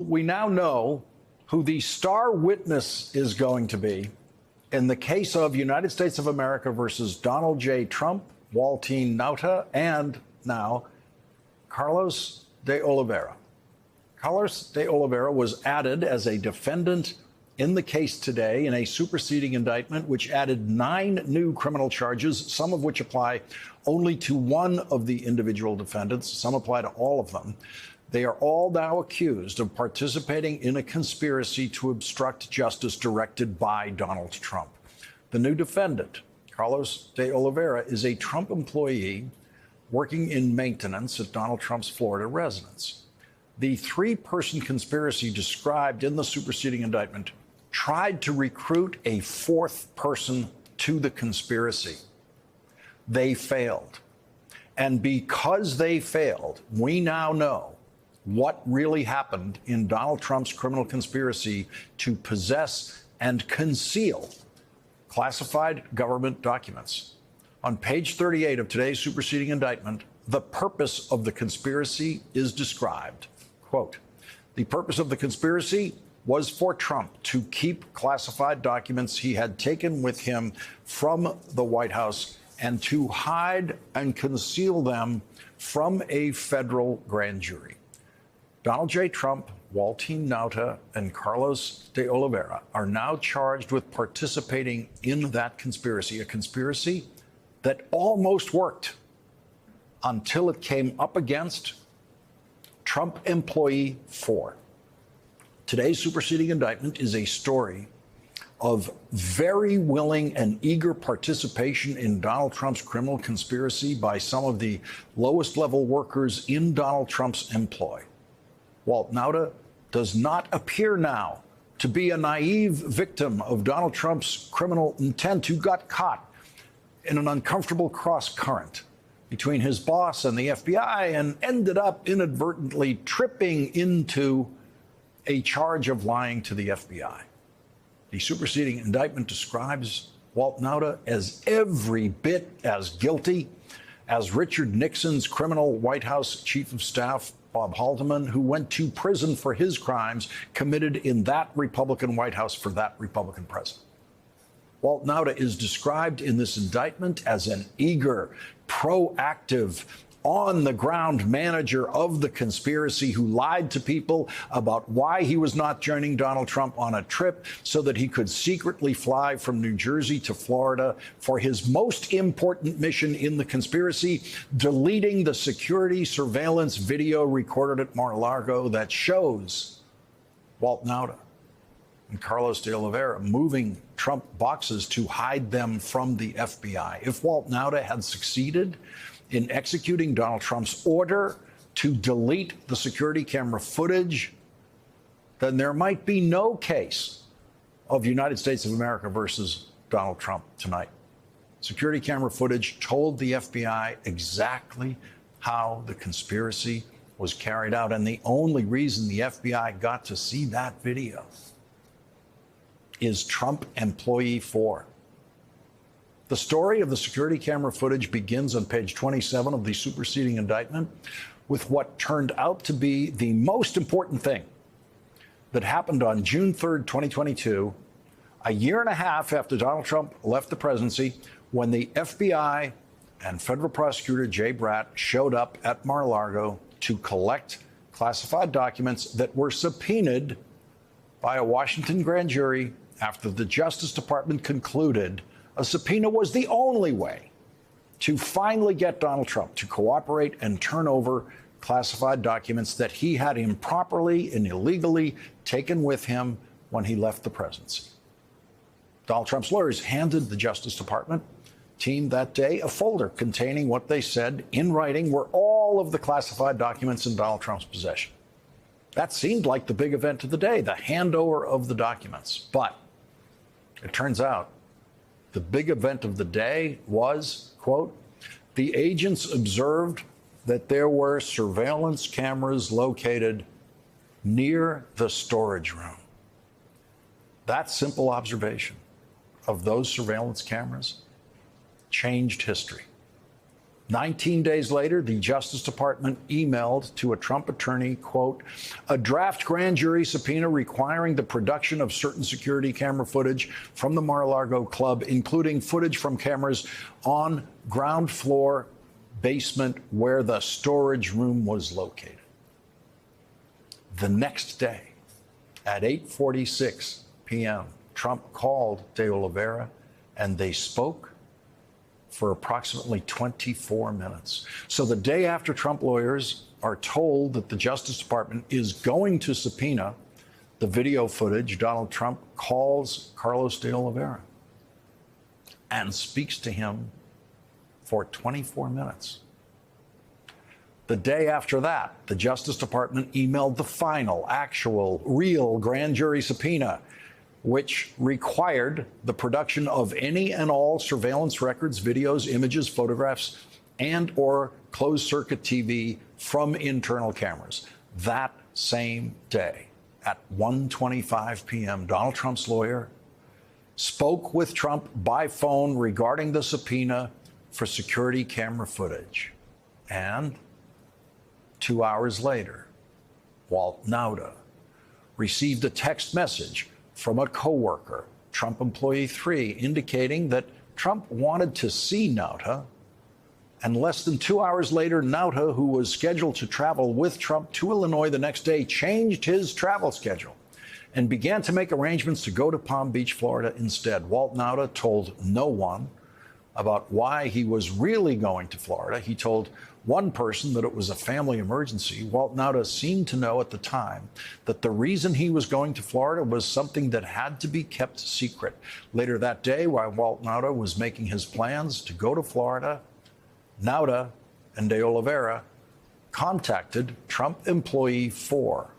We now know who the star witness is going to be in the case of United States of America versus Donald J. Trump, Waltine Nauta, and now Carlos de Oliveira. Carlos de Oliveira was added as a defendant in the case today in a superseding indictment, which added 9 new criminal charges, some of which apply only to one of the individual defendants. Some apply to all of them. They are all now accused of participating in a conspiracy to obstruct justice directed by Donald Trump. The new defendant, Carlos de Oliveira, is a Trump employee working in maintenance at Donald Trump's Florida residence. The 3-person conspiracy described in the superseding indictment tried to recruit a 4th person to the conspiracy. They failed. And because they failed, we now know what really happened in Donald Trump's criminal conspiracy to possess and conceal classified government documents. On page 38 of today's superseding indictment, the purpose of the conspiracy is described. Quote, the purpose of the conspiracy was for Trump to keep classified documents he had taken with him from the White House and to hide and conceal them from a federal grand jury. Donald J. Trump, Waltine Nauta, and Carlos de Oliveira are now charged with participating in that conspiracy, a conspiracy that almost worked until it came up against Trump employee 4. Today's superseding indictment is a story of very willing and eager participation in Donald Trump's criminal conspiracy by some of the lowest level workers in Donald Trump's employ. Walt Nauta does not appear now to be a naive victim of Donald Trump's criminal intent who got caught in an uncomfortable cross current between his boss and the FBI and ended up inadvertently tripping into a charge of lying to the FBI. The superseding indictment describes Walt Nauta as every bit as guilty as Richard Nixon's criminal White House chief of staff, Bob Haldeman, who went to prison for his crimes committed in that Republican White House for that Republican president. Walt Nauta is described in this indictment as an eager, proactive, on-the-ground manager of the conspiracy who lied to people about why he was not joining Donald Trump on a trip so that he could secretly fly from New Jersey to Florida for his most important mission in the conspiracy, deleting the security surveillance video recorded at Mar-a-Lago that shows Walt Nauta and Carlos de Oliveira moving Trump boxes to hide them from the FBI. If Walt Nauta had succeeded in executing Donald Trump's order to delete the security camera footage, then there might be no case of United States of America versus Donald Trump tonight. Security camera footage told the FBI exactly how the conspiracy was carried out, and the only reason the FBI got to see that video is Trump employee 4. The story of the security camera footage begins on page 27 of the superseding indictment with what turned out to be the most important thing that happened on June 3rd, 2022, a year and a half after Donald Trump left the presidency, when the FBI and federal prosecutor Jay Bratt showed up at Mar-a-Lago to collect classified documents that were subpoenaed by a Washington grand jury after the Justice Department concluded a subpoena was the only way to finally get Donald Trump to cooperate and turn over classified documents that he had improperly and illegally taken with him when he left the presidency. Donald Trump's lawyers handed the Justice Department team that day a folder containing what they said in writing were all of the classified documents in Donald Trump's possession. That seemed like the big event of the day, the handover of the documents. But it turns out the big event of the day was, quote, the agents observed that there were surveillance cameras located near the storage room. That simple observation of those surveillance cameras changed history. 19 days later, the Justice Department emailed to a Trump attorney, quote, a draft grand jury subpoena requiring the production of certain security camera footage from the Mar-a-Lago club, including footage from cameras on ground floor basement where the storage room was located. The next day, at 8:46 p.m., Trump called De Oliveira, and they spoke for approximately 24 minutes. So the day after Trump lawyers are told that the Justice Department is going to subpoena the video footage, Donald Trump calls Carlos de Oliveira and speaks to him for 24 minutes. The day after that, the Justice Department emailed the final, actual, real grand jury subpoena, which required the production of any and all surveillance records, videos, images, photographs, and or closed-circuit TV from internal cameras. That same day, at 1:25 p.m., Donald Trump's lawyer spoke with Trump by phone regarding the subpoena for security camera footage. And 2 hours later, Walt Nauta received a text message from a coworker, Trump employee 3, indicating that Trump wanted to see Nauta. And less than 2 hours later, Nauta, who was scheduled to travel with Trump to Illinois the next day, changed his travel schedule and began to make arrangements to go to Palm Beach, Florida instead. Walt Nauta told no one about why he was really going to Florida. He told one person that it was a family emergency. Walt Nauta seemed to know at the time that the reason he was going to Florida was something that had to be kept secret. Later that day, while Walt Nauta was making his plans to go to Florida, Nauta and De Oliveira contacted Trump employee 4,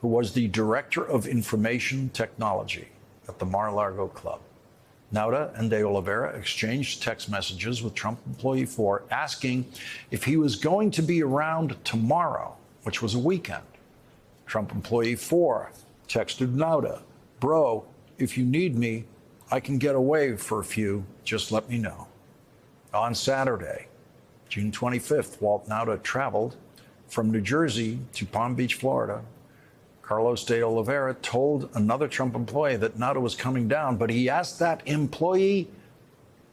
who was the director of information technology at the Mar-a-Lago club. Nauta and De Oliveira exchanged text messages with Trump employee 4, asking if he was going to be around tomorrow, which was a weekend. Trump employee 4 texted Nauta, bro, if you need me, I can get away for a few, just let me know. On Saturday, June 25th, Walt Nauta traveled from New Jersey to Palm Beach, Florida. Carlos de Oliveira told another Trump employee that Nauta was coming down, but he asked that employee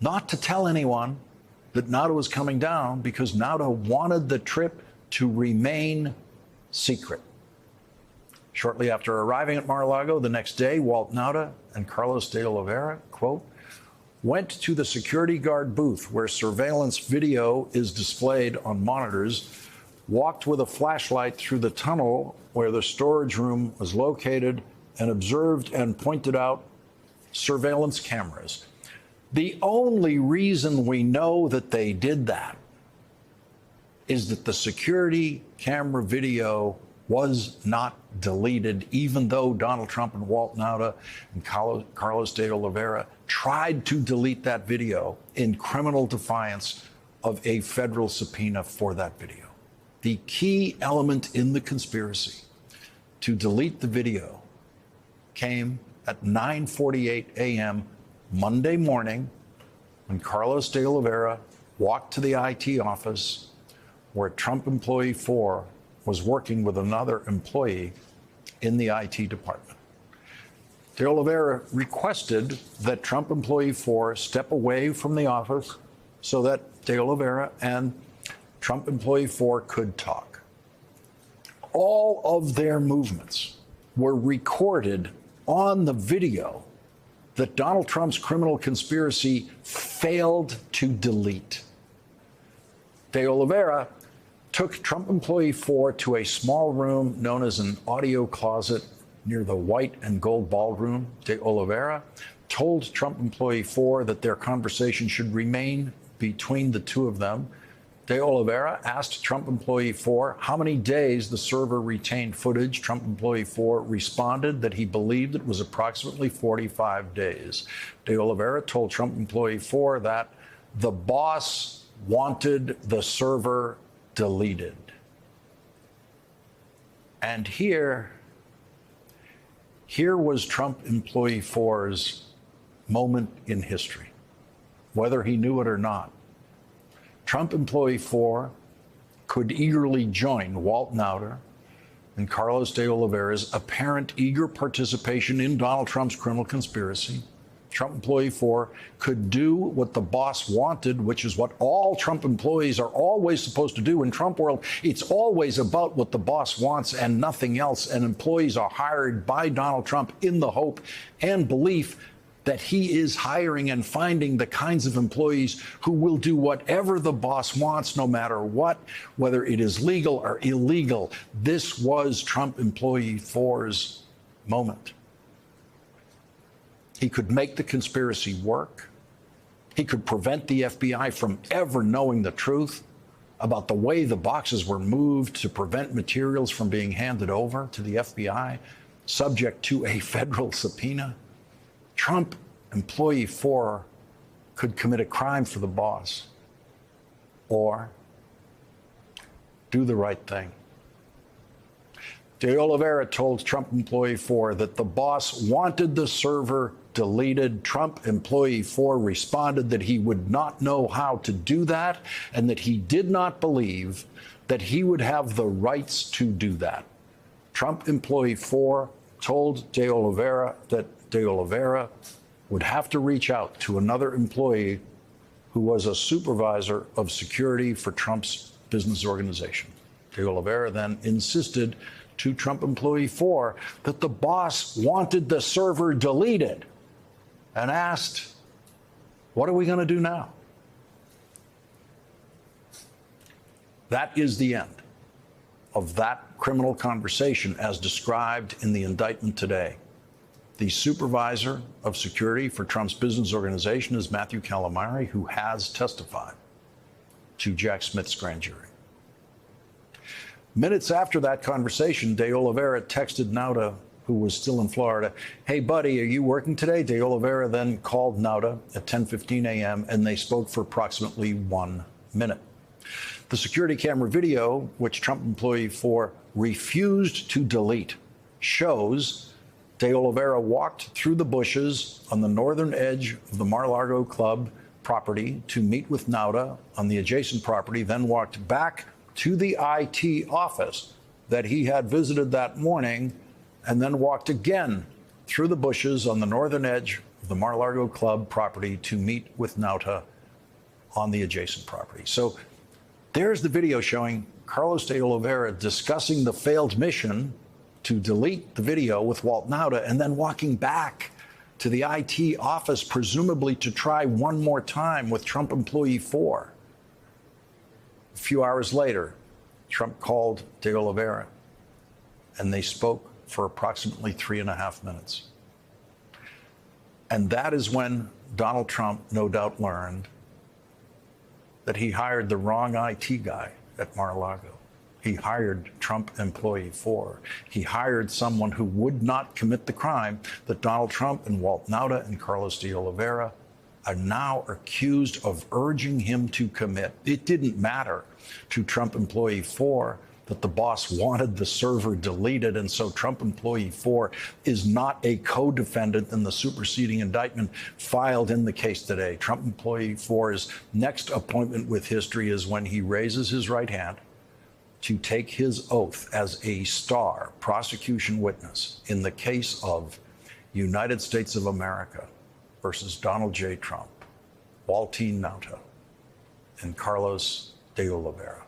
not to tell anyone that Nauta was coming down because Nauta wanted the trip to remain secret. Shortly after arriving at Mar-a-Lago the next day, Walt Nauta and Carlos de Oliveira, quote, went to the security guard booth where surveillance video is displayed on monitors, walked with a flashlight through the tunnel where the storage room was located, and observed and pointed out surveillance cameras. The only reason we know that they did that is that the security camera video was not deleted, even though Donald Trump and Walt Nauta and Carlos de Oliveira tried to delete that video in criminal defiance of a federal subpoena for that video. The key element in the conspiracy to delete the video came at 9:48 a.m. Monday morning when Carlos de Oliveira walked to the IT office where Trump employee 4 was working with another employee in the IT department. De Oliveira requested that Trump employee 4 step away from the office so that De Oliveira and Trump employee 4 could talk. All of their movements were recorded on the video that Donald Trump's criminal conspiracy failed to delete. De Oliveira took Trump employee 4 to a small room known as an audio closet near the white and gold ballroom. De Oliveira told Trump employee 4 that their conversation should remain between the two of them. De Oliveira asked Trump employee 4 how many days the server retained footage. Trump employee 4 responded that he believed it was approximately 45 days. De Oliveira told Trump employee 4 that the boss wanted the server deleted. And here was Trump employee 4's moment in history, whether he knew it or not. Trump employee 4 could eagerly join Walt Nauta and Carlos de Oliveira's apparent eager participation in Donald Trump's criminal conspiracy. Trump employee 4 could do what the boss wanted, which is what all Trump employees are always supposed to do. In Trump world, it's always about what the boss wants and nothing else. And employees are hired by Donald Trump in the hope and belief that he is hiring and finding the kinds of employees who will do whatever the boss wants, no matter what, whether it is legal or illegal. This was Trump employee 4's moment. He could make the conspiracy work. He could prevent the FBI from ever knowing the truth about the way the boxes were moved to prevent materials from being handed over to the FBI, subject to a federal subpoena. Trump employee 4 could commit a crime for the boss or do the right thing. De Oliveira told Trump employee 4 that the boss wanted the server deleted. Trump employee 4 responded that he would not know how to do that and that he did not believe that he would have the rights to do that. Trump employee 4 told De Oliveira that De Oliveira would have to reach out to another employee who was a supervisor of security for Trump's business organization. De Oliveira then insisted to Trump employee 4 that the boss wanted the server deleted and asked, "What are we going to do now?" That is the end of that criminal conversation as described in the indictment today. The supervisor of security for Trump's business organization is Matthew Calamari, who has testified to Jack Smith's grand jury. Minutes after that conversation, De Oliveira texted Nauta, who was still in Florida, "Hey, buddy, are you working today?" De Oliveira then called Nauta at 10:15 a.m., and they spoke for approximately 1 minute. The security camera video, which Trump employee 4 refused to delete, shows De Oliveira walked through the bushes on the northern edge of the Mar-a-Lago Club property to meet with Nauta on the adjacent property, then walked back to the IT office that he had visited that morning, and then walked again through the bushes on the northern edge of the Mar-a-Lago Club property to meet with Nauta on the adjacent property. So there's the video showing Carlos de Oliveira discussing the failed mission to delete the video with Walt Nauta and then walking back to the IT office, presumably to try one more time with Trump employee 4. A few hours later, Trump called De Oliveira, and they spoke for approximately 3.5 minutes. And that is when Donald Trump, no doubt, learned that he hired the wrong IT guy at Mar-a-Lago. He hired Trump employee 4. He hired someone who would not commit the crime that Donald Trump and Walt Nauta and Carlos de Oliveira are now accused of urging him to commit. It didn't matter to Trump employee 4 that the boss wanted the server deleted, and so Trump employee 4 is not a co-defendant in the superseding indictment filed in the case today. Trump employee 4's next appointment with history is when he raises his right hand to take his oath as a star prosecution witness in the case of United States of America versus Donald J. Trump, Waltine Nauta, and Carlos de Oliveira.